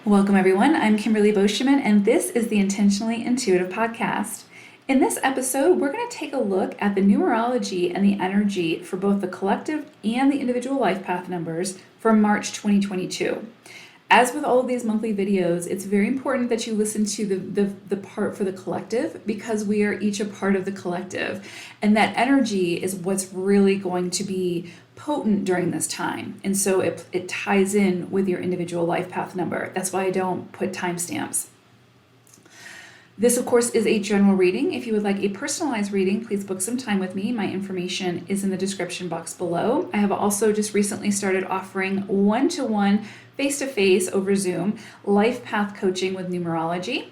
Welcome, everyone. I'm Kimberly Boscheman, and this is the Intentionally Intuitive Podcast. In this episode, we're going to take a look at the numerology and the energy for both the collective and the individual life path numbers for March 2022. As with all of these monthly videos, it's very important that you listen to the part for the collective because we are each a part of the collective. And that energy is what's really going to be potent during this time. And so it ties in with your individual life path number. That's why I don't put timestamps. This, of course, is a general reading. If you would like a personalized reading, please book some time with me. My information is in the description box below. I have also just recently started offering one-to-one, face-to-face over Zoom life path coaching with numerology.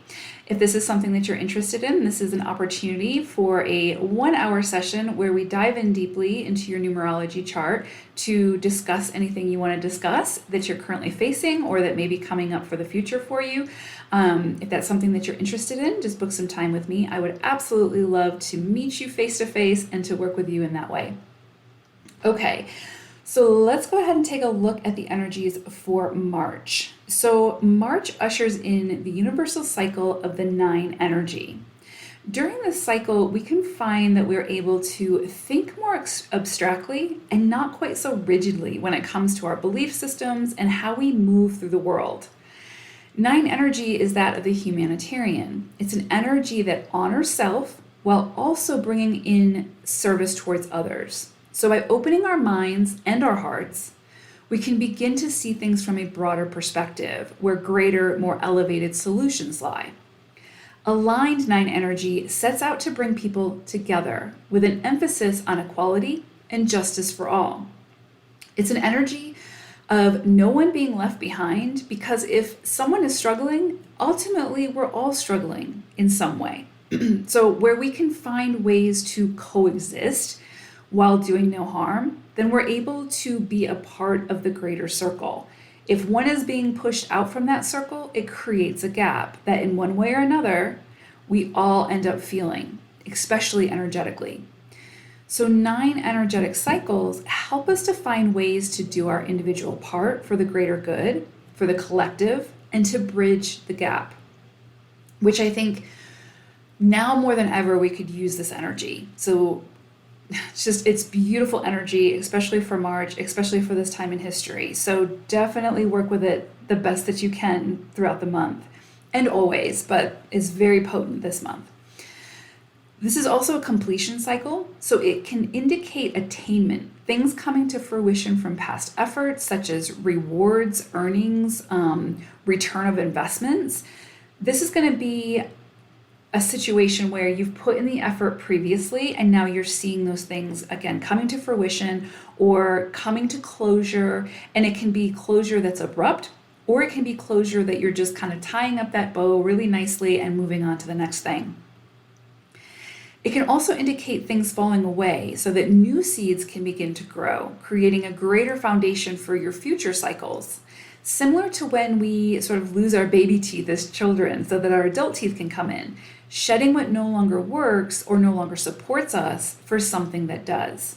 If this is something that you're interested in, this is an opportunity for a 1-hour session where we dive in deeply into your numerology chart to discuss anything you want to discuss that you're currently facing or that may be coming up for the future for you. If that's something that you're interested in, just book some time with me. I would absolutely love to meet you face-to-face and to work with you in that way. Okay. So let's go ahead and take a look at the energies for March. So March ushers in the universal cycle of the 9 energy. During this cycle, we can find that we're able to think more abstractly and not quite so rigidly when it comes to our belief systems and how we move through the world. 9 energy is that of the humanitarian. It's an energy that honors self while also bringing in service towards others. So by opening our minds and our hearts, we can begin to see things from a broader perspective where greater, more elevated solutions lie. Aligned 9 energy sets out to bring people together with an emphasis on equality and justice for all. It's an energy of no one being left behind because if someone is struggling, ultimately we're all struggling in some way. So where we can find ways to coexist while doing no harm, then we're able to be a part of the greater circle. If one is being pushed out from that circle, it creates a gap that in one way or another, we all end up feeling, especially energetically. So 9 energetic cycles help us to find ways to do our individual part for the greater good, for the collective, and to bridge the gap, which I think now more than ever, we could use this energy. So it's beautiful energy, especially for March, especially for this time in history. So definitely work with it the best that you can throughout the month and always, but it's very potent this month. This is also a completion cycle, so it can indicate attainment, things coming to fruition from past efforts, such as rewards, earnings, return of investments. This is going to be a situation where you've put in the effort previously and now you're seeing those things again coming to fruition or coming to closure, and it can be closure that's abrupt or it can be closure that you're just kind of tying up that bow really nicely and moving on to the next thing. It can also indicate things falling away so that new seeds can begin to grow, creating a greater foundation for your future cycles. Similar to when we sort of lose our baby teeth as children so that our adult teeth can come in, shedding what no longer works or no longer supports us for something that does.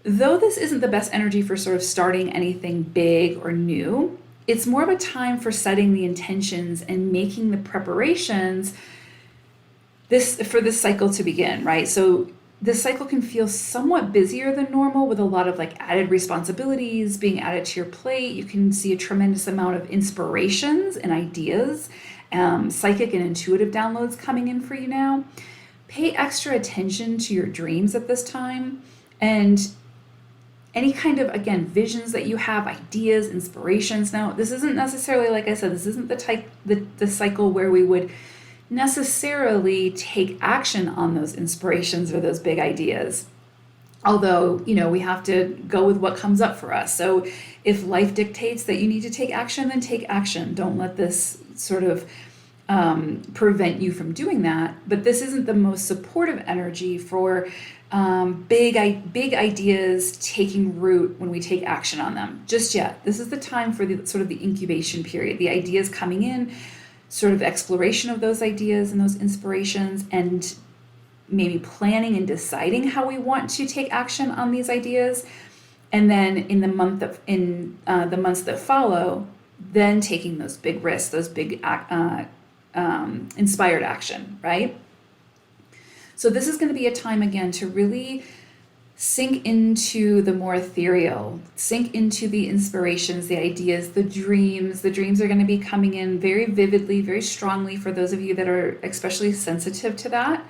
Though this isn't the best energy for sort of starting anything big or new, it's more of a time for setting the intentions and making the preparations for this cycle to begin, right? So this cycle can feel somewhat busier than normal with a lot of added responsibilities being added to your plate. You can see a tremendous amount of inspirations and ideas, psychic and intuitive downloads coming in for you now. Pay extra attention to your dreams at this time and any kind of, again, visions that you have, ideas, inspirations. Now, this isn't necessarily, like I said, this isn't the cycle where we would necessarily take action on those inspirations or those big ideas. Although, we have to go with what comes up for us. So if life dictates that you need to take action, then take action. Don't let this sort of prevent you from doing that. But this isn't the most supportive energy for big ideas taking root when we take action on them just yet. This is the time for the sort of the incubation period, the ideas coming in, sort of exploration of those ideas and those inspirations, and maybe planning and deciding how we want to take action on these ideas. And then in the months that follow, then taking those big risks, those big inspired action, right? So this is going to be a time again to really sink into the more ethereal, sink into the inspirations, the ideas, the dreams. The dreams are going to be coming in very vividly, very strongly for those of you that are especially sensitive to that.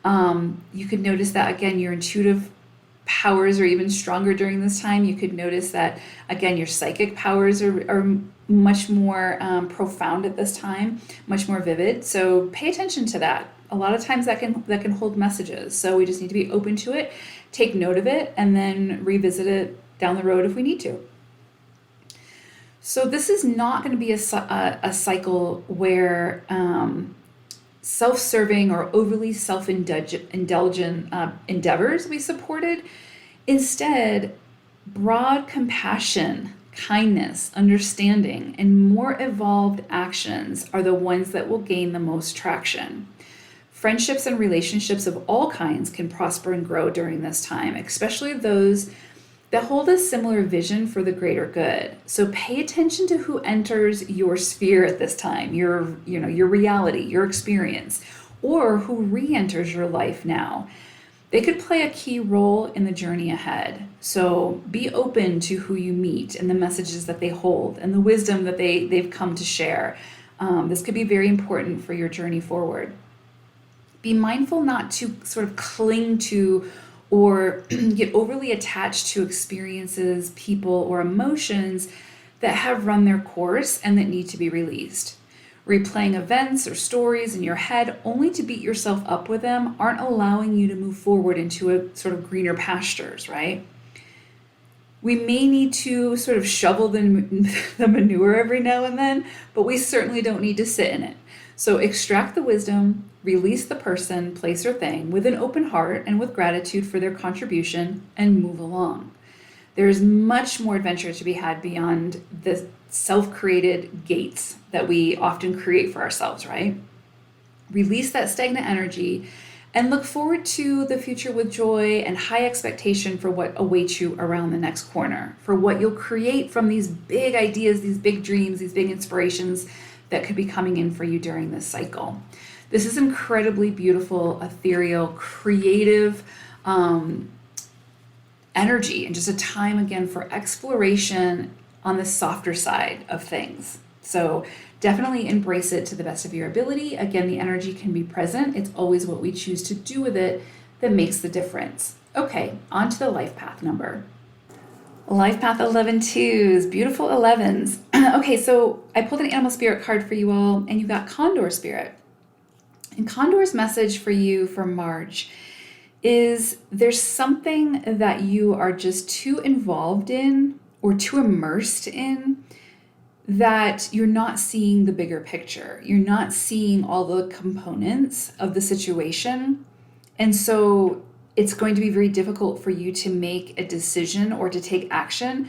You could notice that, again, your intuitive powers are even stronger during this time. You could notice that, again, your psychic powers are much more profound at this time, much more vivid. So pay attention to that. A lot of times that can hold messages. So we just need to be open to it, take note of it, and then revisit it down the road if we need to. So this is not going to be a cycle where self-serving or overly self-indulgent endeavors be supported. Instead, broad compassion, kindness, understanding, and more evolved actions are the ones that will gain the most traction. Friendships and relationships of all kinds can prosper and grow during this time, especially those that hold a similar vision for the greater good. So pay attention to who enters your sphere at this time, your reality, your experience, or who re-enters your life now. They could play a key role in the journey ahead. So be open to who you meet and the messages that they hold and the wisdom that they've come to share. This could be very important for your journey forward. Be mindful not to sort of cling to or get overly attached to experiences, people, or emotions that have run their course and that need to be released. Replaying events or stories in your head only to beat yourself up with them aren't allowing you to move forward into a sort of greener pastures, right? We may need to sort of shovel the manure every now and then, but we certainly don't need to sit in it. So extract the wisdom, release the person, place, or thing with an open heart and with gratitude for their contribution, and move along. There is much more adventure to be had beyond the self-created gates that we often create for ourselves, right? Release that stagnant energy and look forward to the future with joy and high expectation for what awaits you around the next corner, for what you'll create from these big ideas, these big dreams, these big inspirations that could be coming in for you during this cycle. This is incredibly beautiful, ethereal, creative energy, and just a time again for exploration on the softer side of things. So definitely embrace it to the best of your ability. Again, the energy can be present. It's always what we choose to do with it that makes the difference. Okay, on to the life path number. Life path 11-2s, beautiful 11s. Okay, so I pulled an animal spirit card for you all, and you got Condor Spirit. And Condor's message for you for March is there's something that you are just too involved in or too immersed in that you're not seeing the bigger picture. You're not seeing all the components of the situation. And so it's going to be very difficult for you to make a decision or to take action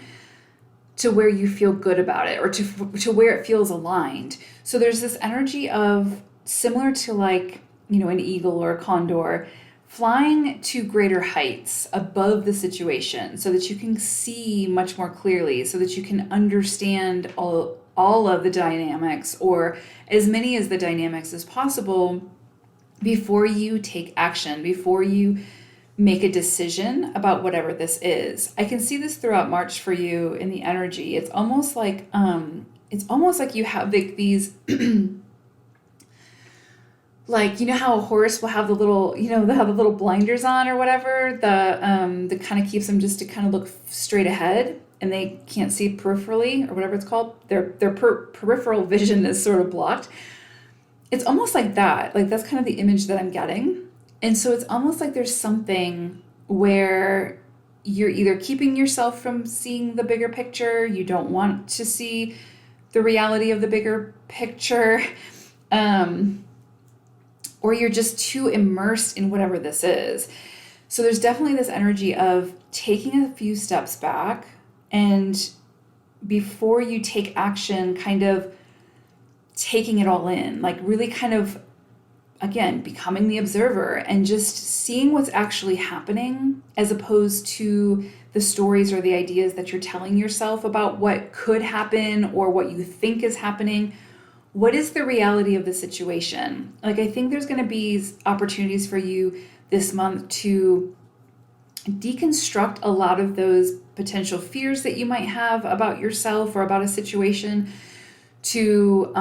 to where you feel good about it or to where it feels aligned. So there's this energy of similar to an eagle or a condor, flying to greater heights above the situation so that you can see much more clearly, so that you can understand all of the dynamics, or as many as the dynamics as possible, before you take action, before you make a decision about whatever this is. I can see this throughout March for you in the energy. It's almost like you have these like, you know how a horse will have the little, they have the little blinders on or whatever, that kind of keeps them just to kind of look straight ahead, and they can't see peripherally or whatever it's called. Their peripheral vision is sort of blocked. It's almost like that. Like, that's kind of the image that I'm getting. And so it's almost like there's something where you're either keeping yourself from seeing the bigger picture, you don't want to see the reality of the bigger picture, or you're just too immersed in whatever this is. So there's definitely this energy of taking a few steps back, and before you take action, kind of taking it all in, like really kind of, again, becoming the observer and just seeing what's actually happening, as opposed to the stories or the ideas that you're telling yourself about what could happen or what you think is happening. What is the reality of the situation? Like, I think there's going to be opportunities for you this month to deconstruct a lot of those potential fears that you might have about yourself or about a situation, to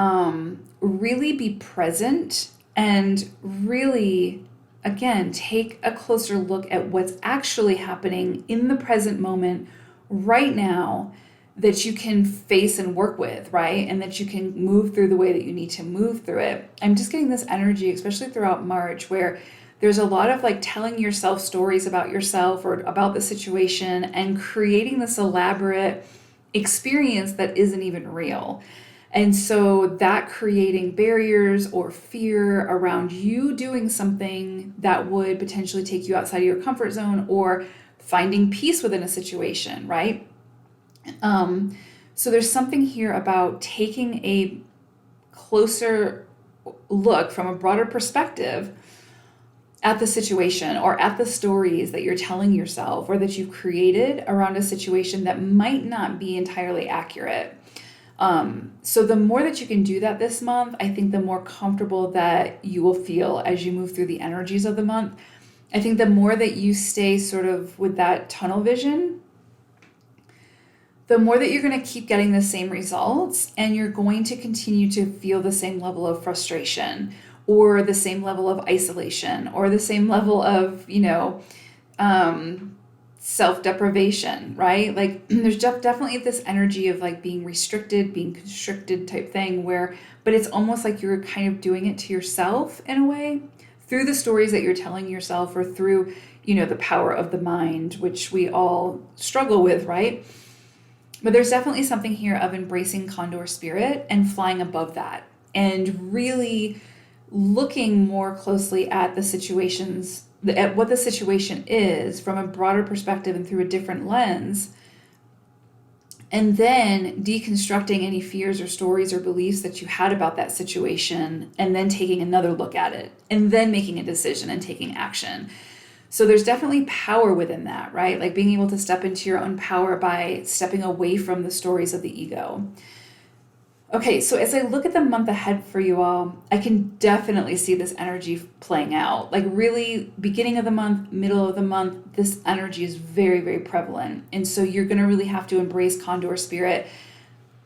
really be present and really, again, take a closer look at what's actually happening in the present moment right now that you can face and work with, right? And that you can move through the way that you need to move through it. I'm just getting this energy, especially throughout March, where there's a lot of like telling yourself stories about yourself or about the situation and creating this elaborate experience that isn't even real. And so that creating barriers or fear around you doing something that would potentially take you outside of your comfort zone or finding peace within a situation, right? So there's something here about taking a closer look from a broader perspective at the situation or at the stories that you're telling yourself or that you've created around a situation that might not be entirely accurate. So the more that you can do that this month, I think the more comfortable that you will feel as you move through the energies of the month. I think the more that you stay sort of with that tunnel vision, the more that you're going to keep getting the same results, and you're going to continue to feel the same level of frustration or the same level of isolation or the same level of, self-deprivation, right? Like there's definitely this energy of like being restricted, being constricted type thing but it's almost like you're kind of doing it to yourself in a way through the stories that you're telling yourself or through, the power of the mind, which we all struggle with, right? But there's definitely something here of embracing Condor spirit and flying above that and really looking more closely at the situations, at what the situation is from a broader perspective and through a different lens, and then deconstructing any fears or stories or beliefs that you had about that situation, and then taking another look at it, and then making a decision and taking action. So there's definitely power within that, right? Like being able to step into your own power by stepping away from the stories of the ego. Okay, so as I look at the month ahead for you all, I can definitely see this energy playing out. Like really beginning of the month, middle of the month, this energy is very, very prevalent. And so you're going to really have to embrace Condor spirit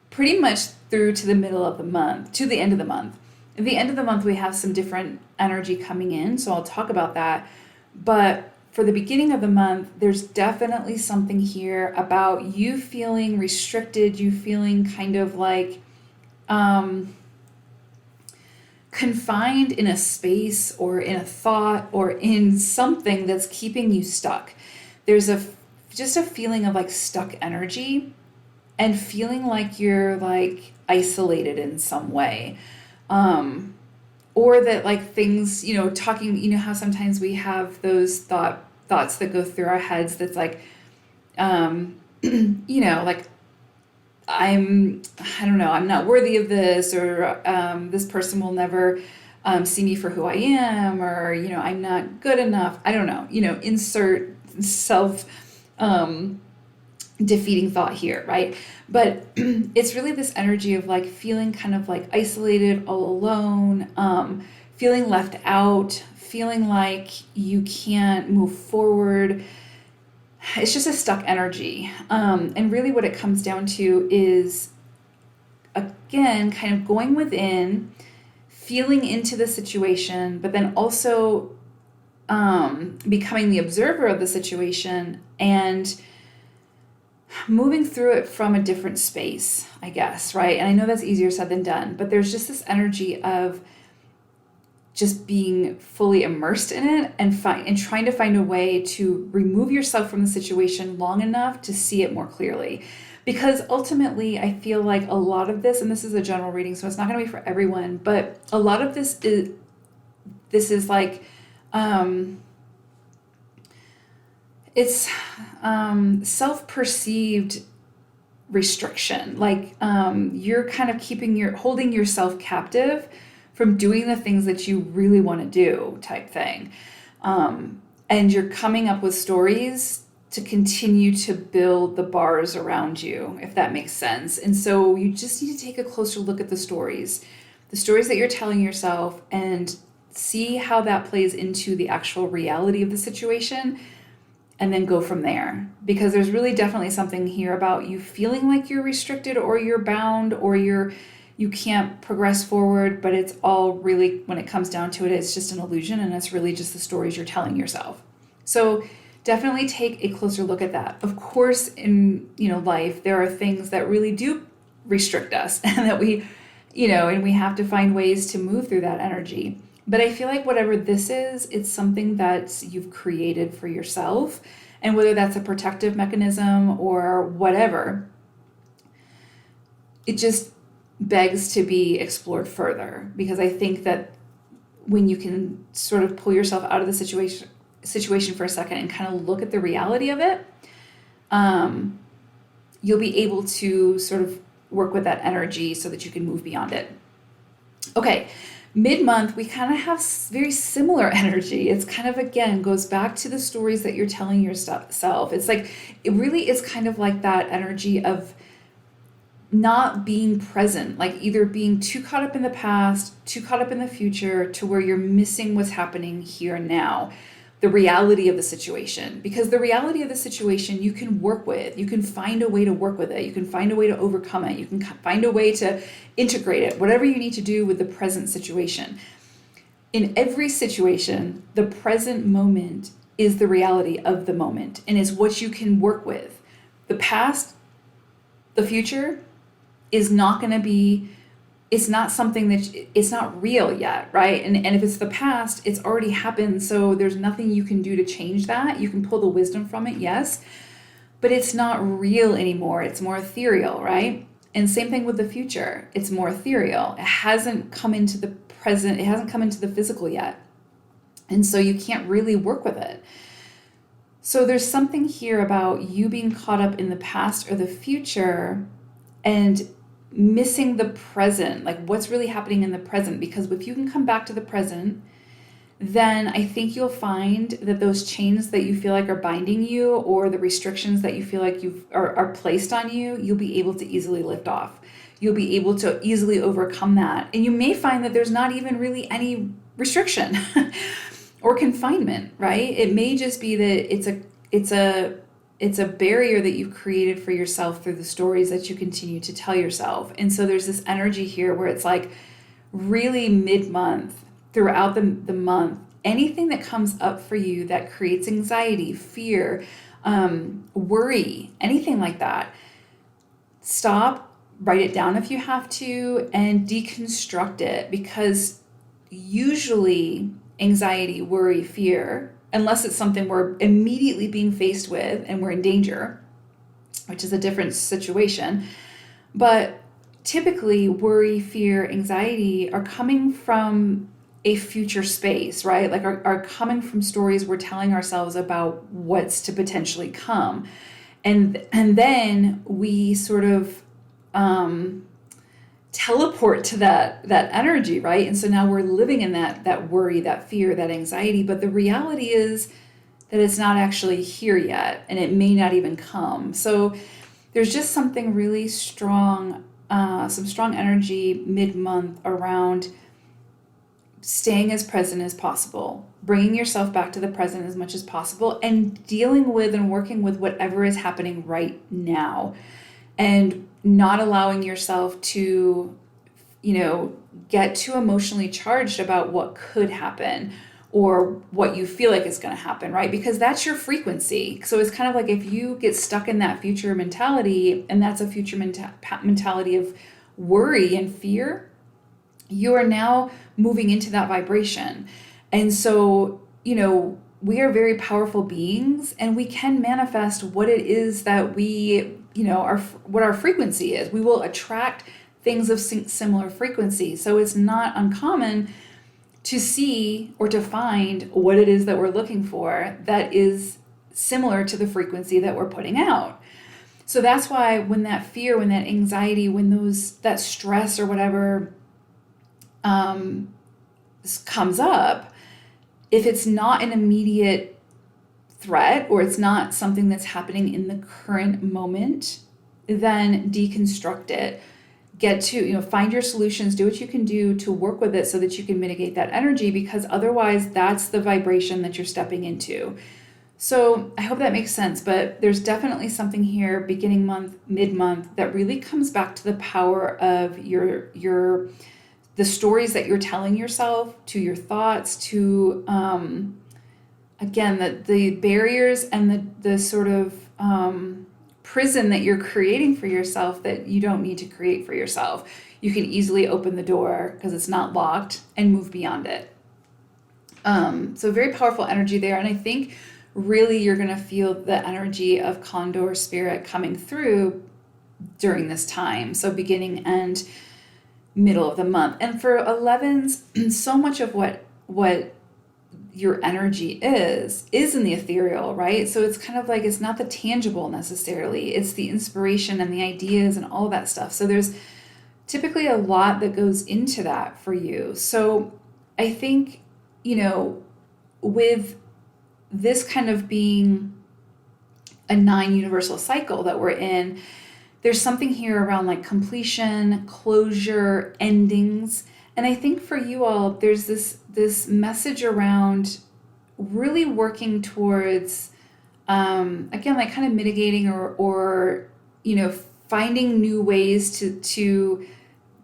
pretty much through to the middle of the month, to the end of the month. At the end of the month, we have some different energy coming in, so I'll talk about that. But for the beginning of the month, there's definitely something here about you feeling restricted, you feeling kind of like confined in a space or in a thought or in something that's keeping you stuck. There's just a feeling of like stuck energy and feeling like you're like isolated in some way. Or that like things, talking, how sometimes we have those thoughts that go through our heads that's like, like I don't know, I'm not worthy of this, or this person will never see me for who I am, or, I'm not good enough. I don't know, insert self defeating thought here, right? But it's really this energy of like feeling kind of like isolated, all alone, feeling left out, feeling like you can't move forward. It's just a stuck energy. And really what it comes down to is, again, kind of going within, feeling into the situation, but then also becoming the observer of the situation and moving through it from a different space, I guess, right? And I know that's easier said than done, but there's just this energy of just being fully immersed in it and trying to find a way to remove yourself from the situation long enough to see it more clearly. Because ultimately, I feel like a lot of this, and this is a general reading, so it's not going to be for everyone, but a lot of this is like, it's self-perceived restriction. Like you're kind of holding yourself captive from doing the things that you really want to do type thing. And you're coming up with stories to continue to build the bars around you, if that makes sense. And so you just need to take a closer look at the stories that you're telling yourself, and see how that plays into the actual reality of the situation, and then go from there. Because there's really definitely something here about you feeling like you're restricted, or you're bound, or you can't progress forward, but it's all really, when it comes down to it, it's just an illusion, and it's really just the stories you're telling yourself. So definitely take a closer look at that. Of course, in life, there are things that really do restrict us, and that we have to find ways to move through that energy. But I feel like whatever this is, it's something that you've created for yourself, and whether that's a protective mechanism or whatever, it just begs to be explored further. Because I think that when you can sort of pull yourself out of the situation for a second and kind of look at the reality of it, you'll be able to sort of work with that energy so that you can move beyond it. Okay, mid-month, we kind of have very similar energy. It's kind of, again, goes back to the stories that you're telling yourself. It's like, it really is kind of like that energy of not being present, like either being too caught up in the past, too caught up in the future, to where you're missing what's happening here and now, the reality of the situation. Because the reality of the situation you can work with, you can find a way to work with it, you can find a way to overcome it, you can find a way to integrate it, whatever you need to do with the present situation. In every situation, the present moment is the reality of the moment, and is what you can work with. The past, the future, is not going to be, it's not something that, it's not real yet, right? And if it's the past, it's already happened, so there's nothing you can do to change that. You can pull the wisdom from it, yes, but it's not real anymore. It's more ethereal, right? And same thing with the future. It's more ethereal. It hasn't come into the present, it hasn't come into the physical yet. And so you can't really work with it. So there's something here about you being caught up in the past or the future and missing the present, like what's really happening in the present. Because if you can come back to the present, then I think you'll find that those chains that you feel like are binding you, or the restrictions that you feel like are placed on you, you'll be able to easily lift off. You'll be able to easily overcome that. And you may find that there's not even really any restriction or confinement, right? It may just be that it's a barrier that you've created for yourself through the stories that you continue to tell yourself. And so there's this energy here where it's like really mid-month, throughout the month, anything that comes up for you that creates anxiety, fear, worry, anything like that, stop, write it down if you have to, and deconstruct it. Because usually anxiety, worry, fear, unless it's something we're immediately being faced with and we're in danger, which is a different situation. But typically worry, fear, anxiety are coming from a future space, right? Like are coming from stories we're telling ourselves about what's to potentially come. And then we sort of teleport to that energy, right? And so now we're living in that worry, that fear, that anxiety. But the reality is that it's not actually here yet, and it may not even come. So there's just something really strong, some strong energy mid-month around staying as present as possible, bringing yourself back to the present as much as possible, and dealing with and working with whatever is happening right now, and not allowing yourself to, get too emotionally charged about what could happen or what you feel like is going to happen, right? Because that's your frequency. So it's kind of like if you get stuck in that future mentality, and that's a future mentality of worry and fear, you are now moving into that vibration. And so, we are very powerful beings, and we can manifest what it is that we, what our frequency is. We will attract things of similar frequency. So it's not uncommon to see or to find what it is that we're looking for that is similar to the frequency that we're putting out. So that's why when that fear, when that anxiety, when that stress or whatever comes up, if it's not an immediate threat or it's not something that's happening in the current moment, then deconstruct it. Get to, find your solutions, do what you can do to work with it so that you can mitigate that energy, because otherwise that's the vibration that you're stepping into. So I hope that makes sense, but there's definitely something here beginning month, mid-month that really comes back to the power of the stories that you're telling yourself, to your thoughts, to again, the barriers and the sort of prison that you're creating for yourself that you don't need to create for yourself. You can easily open the door because it's not locked and move beyond it. So very powerful energy there. And I think really you're going to feel the energy of Condor spirit coming through during this time. So beginning and middle of the month. And for 11s, so much of what your energy is in the ethereal, right? So it's kind of like, it's not the tangible necessarily, it's the inspiration and the ideas and all that stuff. So there's typically a lot that goes into that for you. So I think, with this kind of being a 9 universal cycle that we're in, there's something here around like completion, closure, endings. And I think for you all, there's this message around really working towards, again, like kind of mitigating or finding new ways to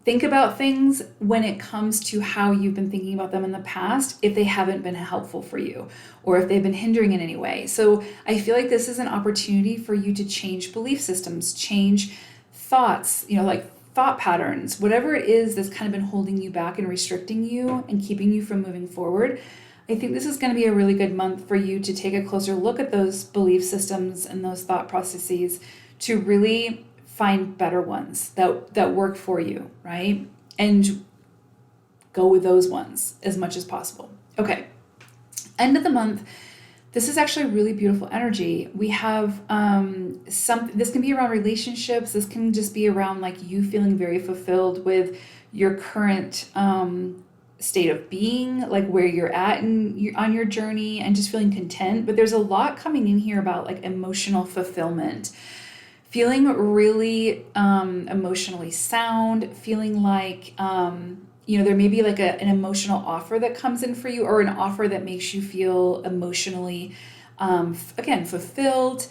think about things when it comes to how you've been thinking about them in the past, if they haven't been helpful for you or if they've been hindering in any way. So I feel like this is an opportunity for you to change belief systems, change thoughts, like thought patterns, whatever it is that's kind of been holding you back and restricting you and keeping you from moving forward. I think this is going to be a really good month for you to take a closer look at those belief systems and those thought processes to really find better ones that work for you, right? And go with those ones as much as possible. Okay, end of the month. This is actually really beautiful energy. We have this can be around relationships. This can just be around like you feeling very fulfilled with your current state of being, like where you're at on your journey, and just feeling content. But there's a lot coming in here about like emotional fulfillment, feeling really emotionally sound, feeling like there may be like an emotional offer that comes in for you, or an offer that makes you feel emotionally, again, fulfilled.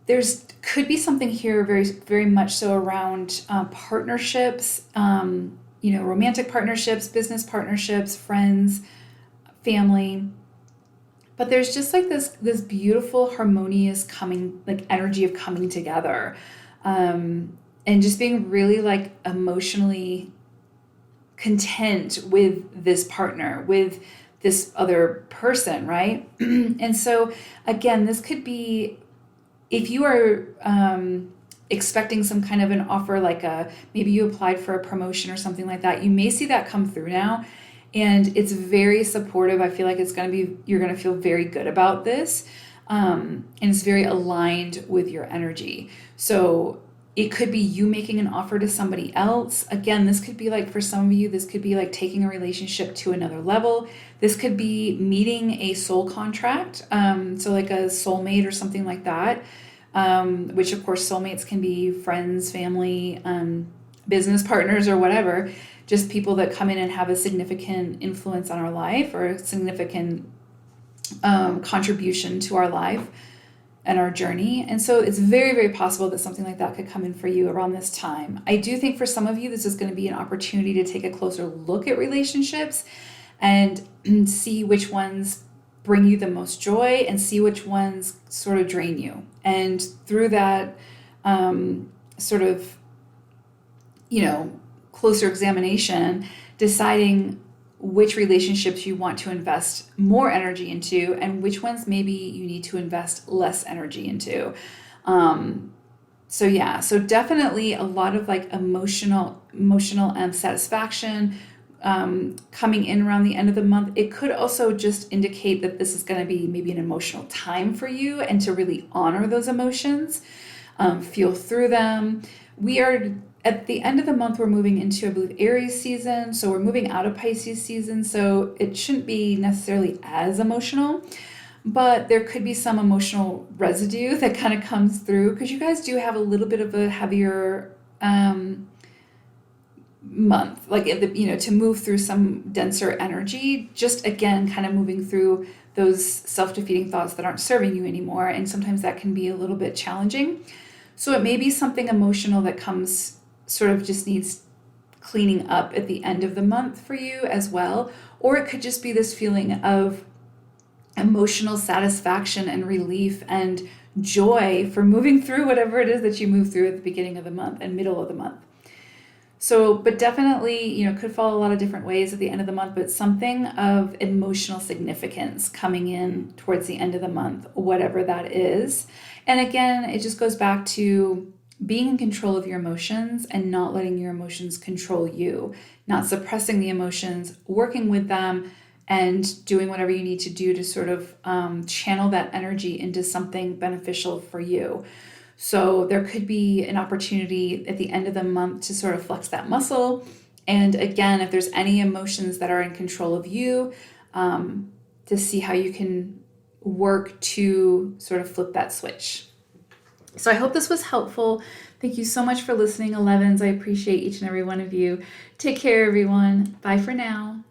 There's could be something here very, very much so around partnerships, romantic partnerships, business partnerships, friends, family. But there's just like this beautiful, harmonious coming, like energy of coming together, and just being really like emotionally content with this partner, with this other person, right? And so again, this could be, if you are expecting some kind of an offer, like maybe you applied for a promotion or something like that, you may see that come through now. And it's very supportive. I feel like you're going to feel very good about this. And it's very aligned with your energy. So it could be you making an offer to somebody else. Again, this could be like, for some of you, this could be like taking a relationship to another level. This could be meeting a soul contract. So like a soulmate or something like that, which of course soulmates can be friends, family, business partners, or whatever. Just people that come in and have a significant influence on our life, or a significant contribution to our life and our journey. And so it's very, very possible that something like that could come in for you around this time. I do think for some of you, this is going to be an opportunity to take a closer look at relationships and see which ones bring you the most joy and see which ones sort of drain you. And through that sort of, closer examination, deciding which relationships you want to invest more energy into and which ones maybe you need to invest less energy into. So definitely a lot of like emotional satisfaction coming in around the end of the month. It could also just indicate that this is going to be maybe an emotional time for you, and to really honor those emotions, feel through them. We are at the end of the month, we're moving into, I believe, Aries season. So we're moving out of Pisces season. So it shouldn't be necessarily as emotional, but there could be some emotional residue that kind of comes through because you guys do have a little bit of a heavier month, like to move through some denser energy, just again kind of moving through those self-defeating thoughts that aren't serving you anymore, and sometimes that can be a little bit challenging. So it may be something emotional that comes, sort of just needs cleaning up at the end of the month for you as well, or it could just be this feeling of emotional satisfaction and relief and joy for moving through whatever it is that you move through at the beginning of the month and middle of the month. So, but definitely, could fall a lot of different ways at the end of the month, but something of emotional significance coming in towards the end of the month, whatever that is. And again, it just goes back to being in control of your emotions and not letting your emotions control you, not suppressing the emotions, working with them, and doing whatever you need to do to sort of channel that energy into something beneficial for you. So there could be an opportunity at the end of the month to sort of flex that muscle. And again, if there's any emotions that are in control of you, to see how you can work to sort of flip that switch. So I hope this was helpful. Thank you so much for listening, 11s. I appreciate each and every one of you. Take care, everyone. Bye for now.